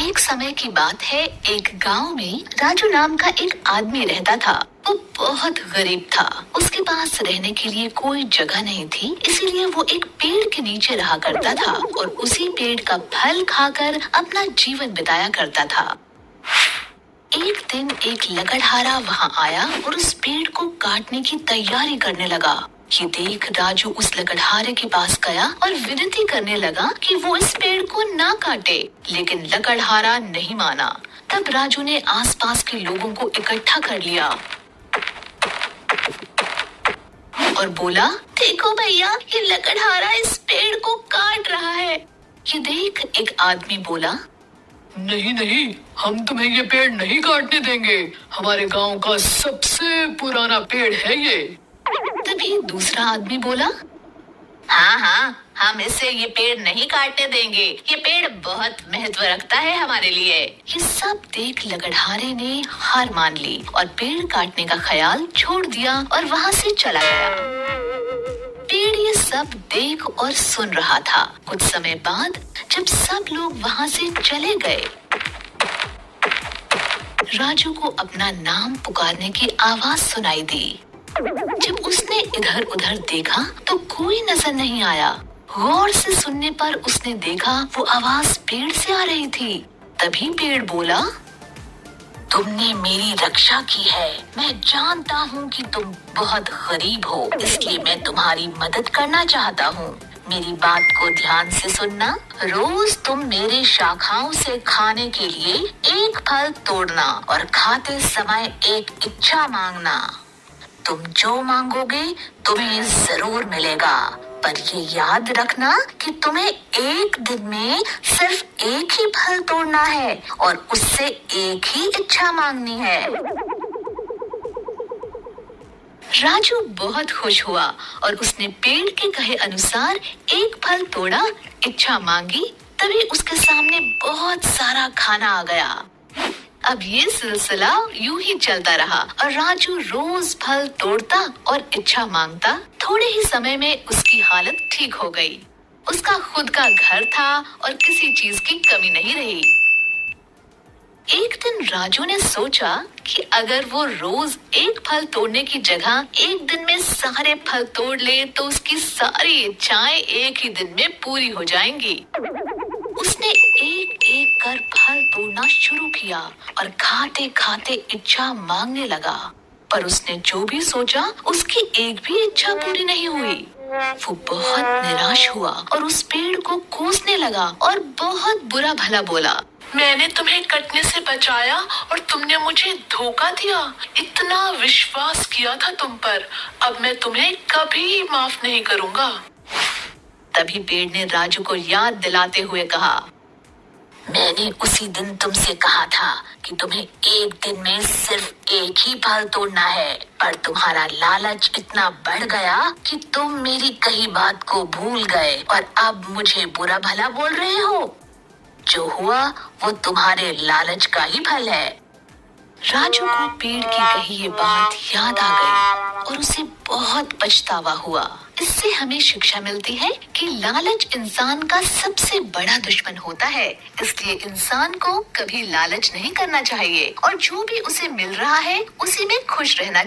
एक समय की बात है, एक गांव में राजू नाम का एक आदमी रहता था। वो बहुत गरीब था। उसके पास रहने के लिए कोई जगह नहीं थी, इसीलिए वो एक पेड़ के नीचे रहा करता था और उसी पेड़ का फल खाकर अपना जीवन बिताया करता था। एक दिन एक लकड़हारा वहां आया और उस पेड़ को काटने की तैयारी करने लगा। ये देख राजू उस लकड़हारे के पास गया और विनती करने लगा कि वो इस पेड़ को ना काटे, लेकिन लकड़हारा नहीं माना। तब राजू ने आसपास के लोगों को इकट्ठा कर लिया और बोला, देखो भैया, ये लकड़हारा इस पेड़ को काट रहा है। ये देख एक आदमी बोला, नहीं नहीं, हम तुम्हें ये पेड़ नहीं काटने देंगे। हमारे गांव का सबसे पुराना पेड़ है ये। तभी दूसरा आदमी बोला, हाँ हाँ, हम इससे ये पेड़ नहीं काटने देंगे। ये पेड़ बहुत महत्व रखता है हमारे लिए। ये सब देख लकड़हारे ने हार मान ली और पेड़ काटने का ख्याल छोड़ दिया और वहाँ से चला गया। पेड़ ये सब देख और सुन रहा था। कुछ समय बाद जब सब लोग वहाँ से चले गए, राजू को अपना नाम पुकारने की आवाज सुनाई दी। जब उसने इधर उधर देखा तो कोई नजर नहीं आया। गौर से सुनने पर उसने देखा वो आवाज पेड़ से आ रही थी। तभी पेड़ बोला, तुमने मेरी रक्षा की है। मैं जानता हूँ कि तुम बहुत गरीब हो, इसलिए मैं तुम्हारी मदद करना चाहता हूँ। मेरी बात को ध्यान से सुनना। रोज तुम मेरी शाखाओं से खाने के लिए एक फल तोड़ना और खाते समय एक इच्छा मांगना। तुम जो मांगोगे तुम्हें जरूर मिलेगा, पर ये याद रखना कि तुम्हें एक दिन में सिर्फ एक ही फल तोड़ना है और उससे एक ही इच्छा मांगनी है। राजू बहुत खुश हुआ और उसने पेड़ के कहे अनुसार एक फल तोड़ा, इच्छा मांगी। तभी उसके सामने बहुत सारा खाना आ गया। अब ये सिलसिला यूं ही चलता रहा और राजू रोज फल तोड़ता और इच्छा मांगता। थोड़े ही समय में उसकी हालत ठीक हो गई। उसका खुद का घर था और किसी चीज की कमी नहीं रही। एक दिन राजू ने सोचा कि अगर वो रोज एक फल तोड़ने की जगह एक दिन में सारे फल तोड़ ले तो उसकी सारी इच्छाएं एक ही दिन में पूरी हो जाएंगी। उसने एक एक कर फल तोड़ना शुरू किया और खाते खाते इच्छा मांगने लगा, पर उसने जो भी सोचा उसकी एक भी इच्छा पूरी नहीं हुई। वो बहुत निराश हुआ और उस पेड़ को कोसने लगा और बहुत बुरा भला बोला, मैंने तुम्हें कटने से बचाया और तुमने मुझे धोखा दिया। इतना विश्वास किया था तुम पर, अब मैं तुम्हें कभी माफ नहीं करूँगा। तभी पेड़ ने राजू को याद दिलाते हुए कहा, मैंने उसी दिन तुमसे कहा था कि तुम्हें एक दिन में सिर्फ एक ही फल तोड़ना है, पर तुम्हारा लालच इतना बढ़ गया कि तुम मेरी कही बात को भूल गए और अब मुझे बुरा भला बोल रहे हो। जो हुआ वो तुम्हारे लालच का ही फल है। राजू को पेड़ की कही ये बात याद आ गई और उसे बहुत पछतावा हुआ। इससे हमें शिक्षा मिलती है कि लालच इंसान का सबसे बड़ा दुश्मन होता है, इसलिए इंसान को कभी लालच नहीं करना चाहिए और जो भी उसे मिल रहा है उसी में खुश रहना चाहिए।